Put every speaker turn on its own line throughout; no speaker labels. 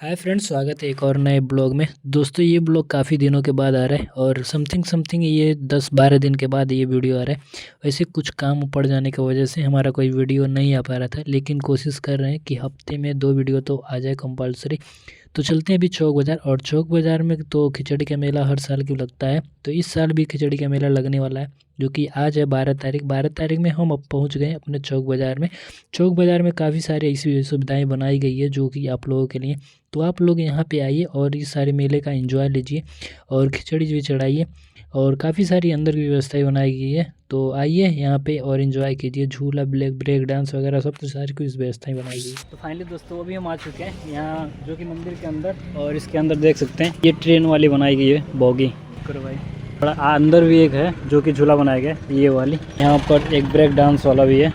Hi friends, स्वागत है एक और नए ब्लॉग में। दोस्तों, ये ब्लॉग काफ़ी दिनों के बाद आ रहा है और समथिंग ये 10-12 दिन के बाद ये वीडियो आ रहा है। वैसे कुछ काम पड़ जाने की वजह से हमारा कोई वीडियो नहीं आ पा रहा था, लेकिन कोशिश कर रहे हैं कि हफ्ते में 2 वीडियो तो आ जाए कंपलसरी। तो चलते हैं अभी चौक बाज़ार। और चौक बाज़ार में तो खिचड़ी का मेला हर साल क्यों लगता है, तो इस साल भी खिचड़ी का मेला लगने वाला है, जो कि आज है 12 तारीख। 12 तारीख में हम अब पहुंच गए अपने चौक बाज़ार में। चौक बाज़ार में काफ़ी सारी ऐसी सुविधाएं बनाई गई है जो कि आप लोगों के लिए, तो आप लोग यहाँ पे आइए और इस सारे मेले का एंजॉय लीजिए और खिचड़ी भी चढ़ाइए। और काफ़ी सारी अंदर की व्यवस्थाएं बनाई गई है, तो आइए यहाँ पे और एंजॉय कीजिए। झूला, ब्रेक डांस वगैरह सब कुछ सारी कुछ व्यवस्थाएं बनाई गई है। तो फाइनली दोस्तों, अभी हम आ चुके हैं यहाँ, जो कि मंदिर के अंदर, और इसके अंदर देख सकते हैं ये ट्रेन वाली बनाई गई है बॉगी। करो भाई, थोड़ा अंदर भी एक है जो कि झूला बनाया गया ये वाली। यहाँ पर एक ब्रेक डांस वाला भी है।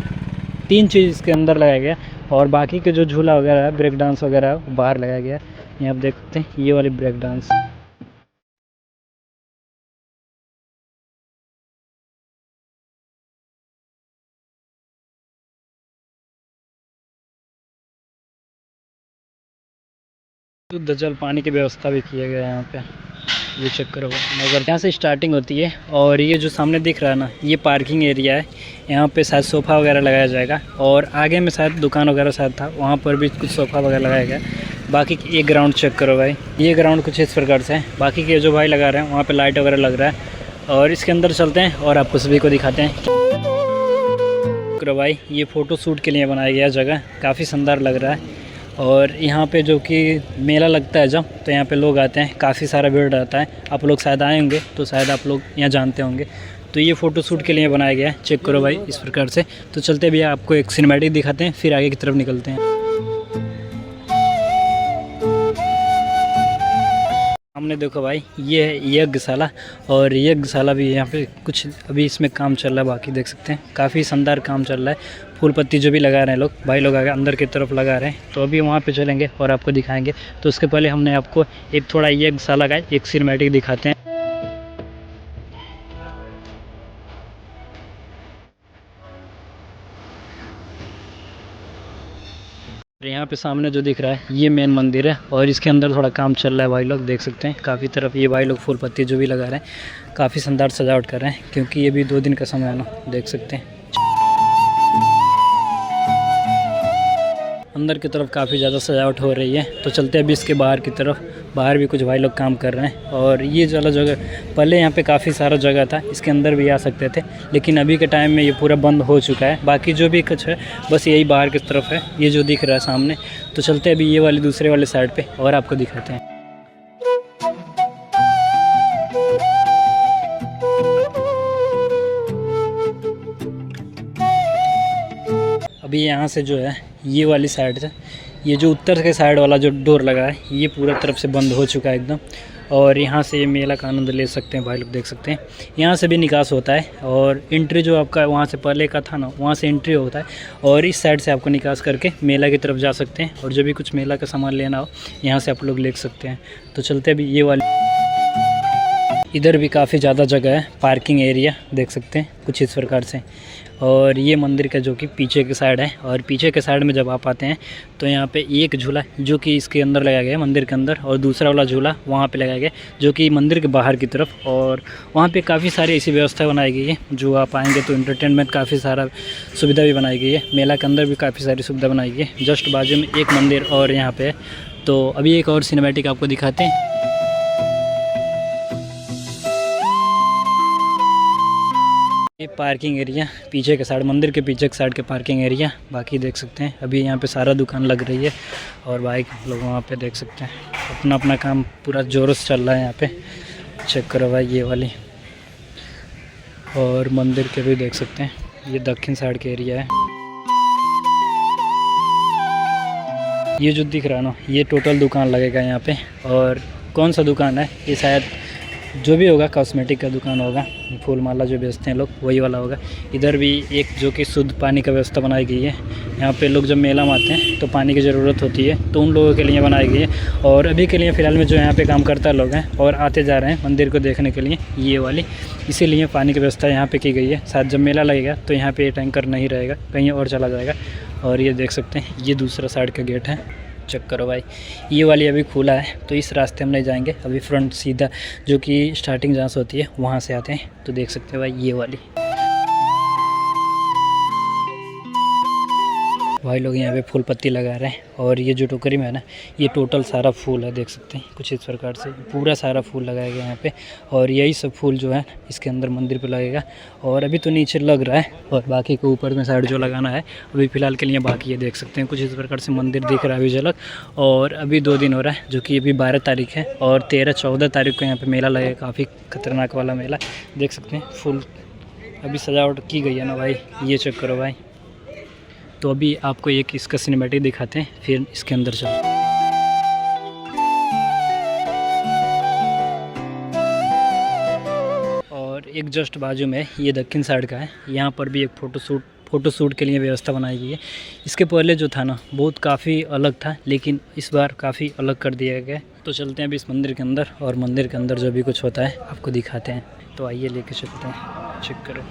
3 चीज़ इसके अंदर लगाया गया और बाकी के जो झूला वगैरह है, ब्रेक डांस वगैरह है, वो बाहर लगाया गया है। यहाँ आप देख सकते हैं ये वाली ब्रेक डांस। शुद्ध जल पानी की व्यवस्था भी किया गया है यहाँ पे, ये चेक करो। मगर यहाँ से स्टार्टिंग होती है और ये जो सामने दिख रहा है ना, ये पार्किंग एरिया है। यहाँ पे शायद सोफ़ा वगैरह लगाया जाएगा और आगे में शायद दुकान वगैरह शायद था, वहाँ पर भी कुछ सोफ़ा वगैरह लगाया गया। बाकी ये ग्राउंड चेक करो भाई, ये ग्राउंड कुछ इस प्रकार से है। बाकी के जो भाई लगा रहे हैं वहाँ पर लाइट वगैरह लग रहा है। और इसके अंदर चलते हैं और आपको सभी को दिखाते हैं। करो भाई, ये फ़ोटो शूट के लिए बनाया गया जगह, काफ़ी शानदार लग रहा है। और यहाँ पे जो कि मेला लगता है जब, तो यहाँ पे लोग आते हैं, काफ़ी सारा भीड़ रहता है। आप लोग शायद आए होंगे, तो शायद आप लोग यहाँ जानते होंगे। तो ये फ़ोटो शूट के लिए बनाया गया है, चेक करो भाई इस प्रकार से। तो चलते भी आपको एक सिनेमैटिक दिखाते हैं, फिर आगे की तरफ निकलते हैं। हमने देखो भाई, ये है यज्ञशाला, और यज्ञशाला भी यहाँ पे कुछ अभी इसमें काम चल रहा है। बाकी देख सकते हैं काफ़ी शानदार काम चल रहा है। फूल पत्ती जो भी लगा रहे हैं लोग, भाई लोग आगे अंदर की तरफ लगा रहे हैं, तो अभी वहाँ पे चलेंगे और आपको दिखाएंगे। तो उसके पहले हमने आपको एक थोड़ा यज्ञशाला का एक सिनेमैटिक दिखाते हैं। यहाँ पे सामने जो दिख रहा है ये मेन मंदिर है, और इसके अंदर थोड़ा काम चल रहा है। भाई लोग देख सकते हैं काफ़ी तरफ ये भाई लोग फूल पत्ती जो भी लगा रहे हैं, काफ़ी शानदार सजावट कर रहे हैं, क्योंकि ये भी 2 दिन का समय है ना, देख सकते हैं। अंदर की तरफ काफ़ी ज़्यादा सजावट हो रही है, तो चलते हैं अभी इसके बाहर की तरफ। बाहर भी कुछ भाई लोग काम कर रहे हैं। और ये वाला जगह, पहले यहाँ पे काफ़ी सारा जगह था, इसके अंदर भी आ सकते थे, लेकिन अभी के टाइम में ये पूरा बंद हो चुका है। बाकी जो भी कुछ है बस यही बाहर की तरफ है, ये जो दिख रहा है सामने। तो चलते हैं अभी ये वाली दूसरे वाले साइड पर और आपको दिखाते हैं। अभी यहाँ से जो है ये वाली साइड से, ये जो उत्तर के साइड वाला जो डोर लगा है, ये पूरा तरफ से बंद हो चुका है एकदम। और यहाँ से ये मेला का आनंद ले सकते हैं भाई लोग, देख सकते हैं। यहाँ से भी निकास होता है, और एंट्री जो आपका वहाँ से पहले का था ना, वहाँ से एंट्री होता है, और इस साइड से आपको निकास करके मेला की तरफ जा सकते हैं। और जो भी कुछ मेला का सामान लेना हो, यहाँ से आप लोग ले सकते हैं। तो चलते अभी ये वाली, इधर भी काफ़ी ज़्यादा जगह है, पार्किंग एरिया देख सकते हैं कुछ इस प्रकार से। और ये मंदिर का जो कि पीछे की साइड है, और पीछे के साइड में जब आप आते हैं तो यहाँ पे एक झूला जो कि इसके अंदर लगाया गया है, मंदिर के अंदर, और दूसरा वाला झूला वहाँ पे लगाया गया जो कि मंदिर के बाहर की तरफ। और वहाँ पे काफ़ी सारी ऐसी व्यवस्था बनाई गई है, जो आप आएँगे तो इंटरटेनमेंट काफ़ी सारा सुविधा भी बनाई गई है। मेला के अंदर भी काफ़ी सारी सुविधा बनाई गई है। जस्ट बाजू में एक मंदिर और यहाँ पर। तो अभी एक और सिनेमैटिक आपको दिखाते हैं। ये पार्किंग एरिया पीछे के साइड, मंदिर के पीछे के साइड के पार्किंग एरिया। बाकी देख सकते हैं अभी यहाँ पे सारा दुकान लग रही है, और बाइक लोग वहाँ पे देख सकते हैं अपना अपना काम पूरा जोरों से चल रहा है यहाँ पे। चेक करो भाई ये वाली, और मंदिर के भी देख सकते हैं, ये दक्षिण साइड के एरिया है। ये जो दिख रहा है ना, ये टोटल दुकान लगेगा यहाँ पे। और कौन सा दुकान है ये, शायद जो भी होगा कॉस्मेटिक का दुकान होगा, फूल माला जो बेचते हैं लोग वही वाला होगा। इधर भी एक जो कि शुद्ध पानी का व्यवस्था बनाई गई है। यहाँ पे लोग जब मेला में आते हैं तो पानी की ज़रूरत होती है, तो उन लोगों के लिए बनाई गई है। और अभी के लिए फ़िलहाल में जो यहाँ पे काम करता लोग हैं और आते जा रहे हैं मंदिर को देखने के लिए, ये वाली, इसीलिए पानी की व्यवस्था यहाँ पर की गई है। शायद जब मेला लगेगा तो यहाँ पर टैंकर नहीं रहेगा, कहीं और चला जाएगा। और ये देख सकते हैं ये दूसरा साइड का गेट है। चेक करो भाई, ये वाली अभी खुला है तो इस रास्ते हम नहीं जाएंगे, अभी फ्रंट सीधा जो कि स्टार्टिंग जहाँ से होती है वहाँ से आते हैं। तो देख सकते हो भाई ये वाली भाई लोग यहाँ पे फूल पत्ती लगा रहे हैं। और ये जो टोकरी में है ना, ये टोटल सारा फूल है, देख सकते हैं कुछ इस प्रकार से पूरा सारा फूल लगाया गया यहाँ पे। और यही सब फूल जो है इसके अंदर मंदिर पे लगेगा। और अभी तो नीचे लग रहा है और बाकी के ऊपर में साइड जो लगाना है अभी फ़िलहाल के लिए बाकी है। देख सकते हैं कुछ इस प्रकार से मंदिर दिख रहा है अभी झलक। और अभी 2 दिन हो रहा है, जो कि अभी 12 तारीख है और 13-14 तारीख को यहाँ पर मेला लगेगा, काफ़ी खतरनाक वाला मेला। देख सकते हैं फुल अभी सजावट की गई है ना भाई, ये चेक करो भाई। तो अभी आपको एक इसका सिनेमैटिक दिखाते हैं, फिर इसके अंदर चलते हैं। और एक जस्ट बाजू में ये दक्षिण साइड का है, यहाँ पर भी एक फ़ोटोशूट के लिए व्यवस्था बनाई गई है। इसके पहले जो था ना बहुत काफ़ी अलग था, लेकिन इस बार काफ़ी अलग कर दिया गया। तो चलते हैं अभी इस मंदिर के अंदर और मंदिर के अंदर जो भी कुछ होता है आपको दिखाते हैं। तो आइए लेके चलते हैं, चेक करो।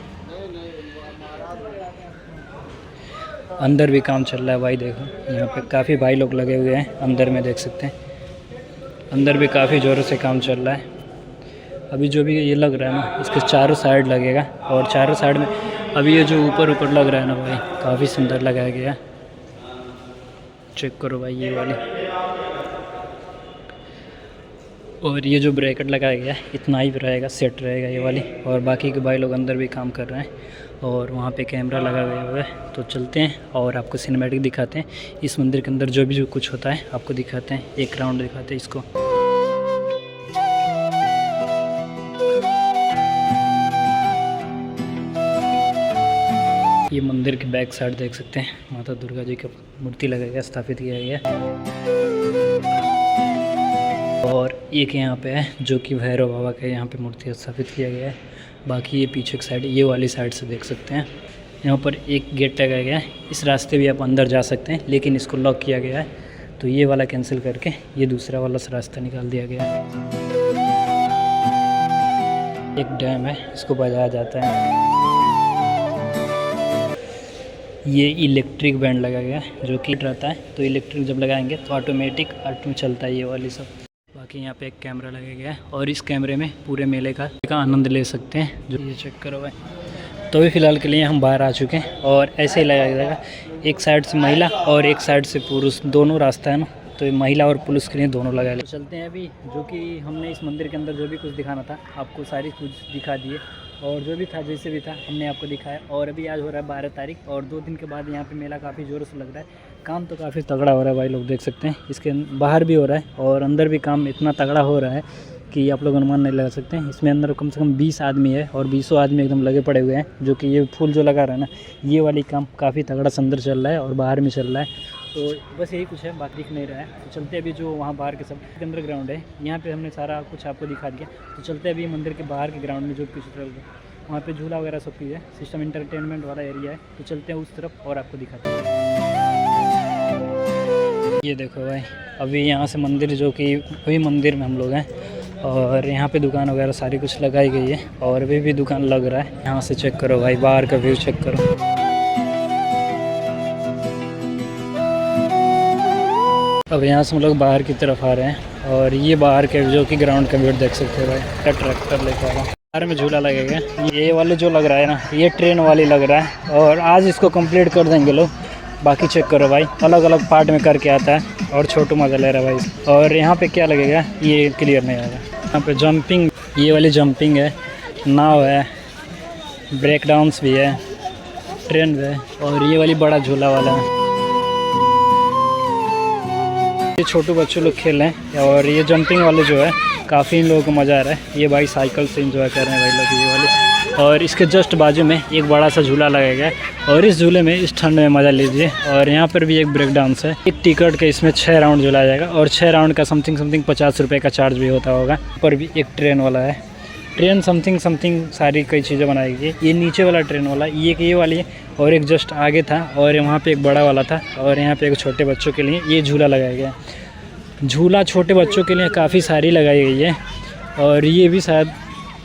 अंदर भी काम चल रहा है भाई, देखो यहाँ पे काफ़ी भाई लोग लगे हुए हैं अंदर में, देख सकते हैं अंदर भी काफ़ी ज़ोरों से काम चल रहा है। अभी जो भी ये लग रहा है ना इसके चारों साइड लगेगा। और चारों साइड में अभी ये जो ऊपर लग रहा है ना भाई, काफ़ी सुंदर लगाया गया। चेक करो भाई ये वाली। और ये जो ब्रैकेट लगाया गया है इतना ही रहेगा, सेट रहेगा ये वाली। और बाकी के भाई लोग अंदर भी काम कर रहे हैं और वहाँ पे कैमरा लगा हुआ है। तो चलते हैं और आपको सिनेमैटिक दिखाते हैं, इस मंदिर के अंदर जो भी कुछ होता है आपको दिखाते हैं। एक राउंड दिखाते हैं इसको। ये मंदिर के बैक साइड देख सकते हैं, माता दुर्गा जी का मूर्ति लगाया गया, स्थापित किया गया। और एक यहाँ पे है जो कि भैरव बाबा का यहाँ पे मूर्ति स्थापित किया गया है। बाकी ये पीछे की साइड, ये वाली साइड से देख सकते हैं यहाँ पर एक गेट लगाया गया है। इस रास्ते भी आप अंदर जा सकते हैं, लेकिन इसको लॉक किया गया है, तो ये वाला कैंसिल करके ये दूसरा वाला रास्ता निकाल दिया गया है। एक डैम है, इसको बजाया जाता है। ये इलेक्ट्रिक बैंड लगाया गया है जो कि रहता है, तो इलेक्ट्रिक जब लगाएंगे तो ऑटोमेटिक ऑटो में चलता है ये वाली सब। बाकी यहाँ पे एक कैमरा लगाया गया है और इस कैमरे में पूरे मेले का आनंद ले सकते हैं, जो ये चेक करो भाई। तो अभी फ़िलहाल के लिए हम बाहर आ चुके हैं और ऐसे ही लगाया जाएगा, एक साइड से महिला और एक साइड से पुरुष, दोनों रास्ता है ना, तो महिला और पुरुष के लिए दोनों लगाए। तो चलते हैं अभी, जो कि हमने इस मंदिर के अंदर जो भी कुछ दिखाना था आपको सारी कुछ दिखा दिए। और जो भी था जैसे भी था हमने आपको दिखाया। और अभी आज हो रहा है 12 तारीख और 2 दिन के बाद यहाँ पे मेला काफ़ी ज़ोरों से लग रहा है। काम तो काफ़ी तगड़ा हो रहा है भाई, लोग देख सकते हैं। इसके बाहर भी हो रहा है और अंदर भी काम इतना तगड़ा हो रहा है कि आप लोग अनुमान नहीं लगा सकते हैं। इसमें अंदर कम से कम 20 आदमी है और 20 आदमी एकदम लगे पड़े हुए हैं, जो कि ये फूल जो लगा रहा है ना, ये वाली काम काफ़ी तगड़ा अंदर चल रहा है और बाहर में चल रहा है। तो बस यही कुछ है, बाकी दिख नहीं रहा है। तो चलते अभी जो वहाँ बाहर के सब अंदर ग्राउंड है, यहाँ पे हमने सारा कुछ आपको दिखा दिया। तो चलते अभी मंदिर के बाहर के ग्राउंड में जो कुछ वहाँ पे झूला वगैरह सब चीज़ है, सिस्टम इंटरटेनमेंट वाला एरिया है। तो चलते हैं उस तरफ और आपको दिखाते हैं। ये देखो भाई, अभी यहाँ से मंदिर जो कि वही मंदिर में हम लोग हैं और यहाँ पे दुकान वगैरह सारी कुछ लगाई गई है और अभी भी दुकान लग रहा है। यहाँ से चेक करो भाई, बाहर का व्यू चेक करो। अब यहाँ से हम लोग बाहर की तरफ आ रहे हैं और ये बाहर के जो कि ग्राउंड का व्यू देख सकते हो भाई, ट्रैक्टर लेकर आ रहा है। बाहर में झूला लगेगा, ये वाले जो लग रहा है ना, ये ट्रेन वाली लग रहा है और आज इसको कंप्लीट कर देंगे लोग। बाकी चेक करो भाई, अलग अलग पार्ट में करके आता है और छोटू मज़ा ले रहा है भाई। और यहाँ पे क्या लगेगा ये क्लियर नहीं आ रहा। यहाँ पे जंपिंग, ये वाली जंपिंग है, नाव है, ब्रेक डाउन्स भी है, ट्रेन है और ये वाली बड़ा झूला वाला है। ये छोटू बच्चों लोग खेल रहे हैं और ये जंपिंग वाले जो है काफ़ी इन लोगों को मज़ा आ रहा है। ये भाई साइकिल से एंजॉय कर रहे हैं भाई लोग ये वाले। और इसके जस्ट बाजू में एक बड़ा सा झूला लगाया गया है और इस झूले में इस ठंड में मज़ा लीजिए। और यहाँ पर भी एक ब्रेक डांस है। एक टिकट के इसमें 6 राउंड झूलाया जाएगा और 6 राउंड का समथिंग 50 रुपये का चार्ज भी होता होगा। पर भी एक ट्रेन वाला है, ट्रेन समथिंग सारी कई चीज़ें बनाई गई। ये नीचे वाला ट्रेन वाला ये वाली है और एक जस्ट आगे था और वहाँ पे एक बड़ा वाला था और यहाँ पे एक छोटे बच्चों के लिए ये झूला लगाया गया है। झूला छोटे बच्चों के लिए काफ़ी सारी लगाई गई है और ये भी शायद,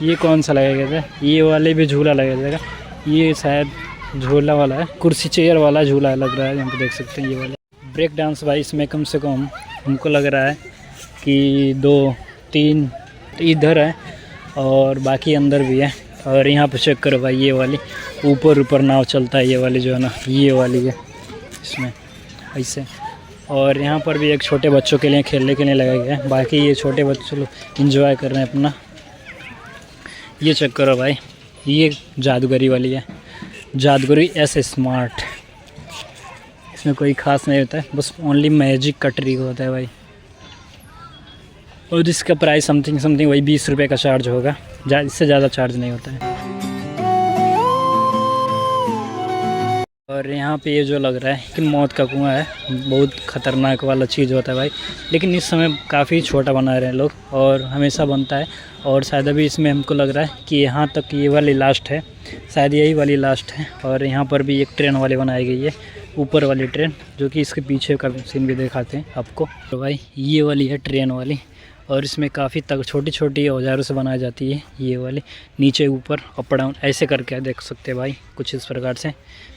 ये कौन सा लगाया गया था, ये वाले भी झूला लगाया जाएगा। ये शायद झूला वाला है, कुर्सी चेयर वाला झूला लग रहा है। यहाँ पे देख सकते हैं ये वाला
ब्रेक डांस भाई इसमें कम से कम हमको लग रहा है कि 2-3 इधर है और बाकी अंदर भी है। और यहाँ पे चेक करो भाई, ये वाली ऊपर नाव चलता है, ये वाली जो है ना, ये वाली है इसमें ऐसे। और यहाँ पर भी एक छोटे बच्चों के लिए खेलने के लिए लगाया गया है। बाकी ये छोटे बच्चे लोग इंजॉय कर रहे हैं अपना। ये चेक करो भाई, ये जादूगरी वाली है, जादूगरी ऐसे स्मार्ट। इसमें कोई ख़ास नहीं होता है, बस ओनली मैजिक का ट्रिक होता है भाई। और इसका प्राइस समथिंग वही 20 रुपये का चार्ज होगा, इससे ज़्यादा चार्ज नहीं होता है। और यहाँ पे ये जो लग रहा है कि मौत का कुआं है, बहुत ख़तरनाक वाला चीज़ होता है भाई। लेकिन इस समय काफ़ी छोटा बना रहे हैं लोग और हमेशा बनता है। और शायद अभी इसमें हमको लग रहा है कि यहाँ तक ये वाली लास्ट है, शायद यही वाली लास्ट है। और यहाँ पर भी एक ट्रेन वाली बनाई गई है, ऊपर वाली ट्रेन, जो कि इसके पीछे का सीन भी दिखाते हैं आपको। तो भाई ये वाली है ट्रेन वाली, और इसमें काफ़ी तक छोटी छोटी औजारों से बनाई जाती है ये वाली। नीचे ऊपर अप डाउन ऐसे करके देख सकते हैं भाई, कुछ इस प्रकार से।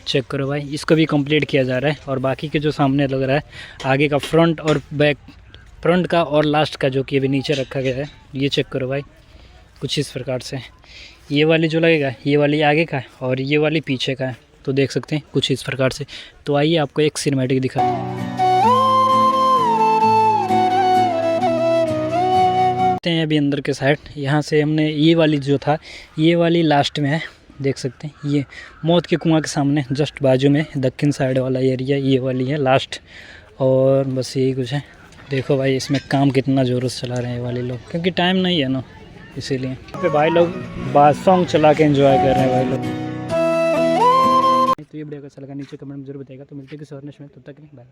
चेक करो भाई, इसको भी कंप्लीट किया जा रहा है। और बाकी के जो सामने लग रहा है आगे का फ्रंट और बैक, फ्रंट का और लास्ट का, जो कि अभी नीचे रखा गया है, ये चेक करो भाई, कुछ इस प्रकार से। ये वाली जो लगेगा, ये वाली आगे का है और ये वाली पीछे का है, तो देख सकते हैं कुछ इस प्रकार से। तो आइए आपको एक सिनेमैटिक दिखा हैं अभी अंदर के साइड। यहाँ से हमने ये वाली जो था, ये वाली लास्ट में है, देख सकते हैं। ये मौत के कुआं के सामने जस्ट बाजू में दक्षिण साइड वाला एरिया ये वाली है लास्ट। और बस यही कुछ है। देखो भाई इसमें काम कितना ज़ोरों से चला रहे हैं ये वाले लोग, क्योंकि टाइम नहीं है ना, इसीलिए पे भाई लोग बात सॉन्ग चला के एंजॉय कर रहे हैं भाई लोग। तो ये वीडियो अच्छा लगा नीचे कमेंट में जरूर बताएगा। तो मिलते हैं किसी और नेक्स्ट में, तब तक नहीं, बाय।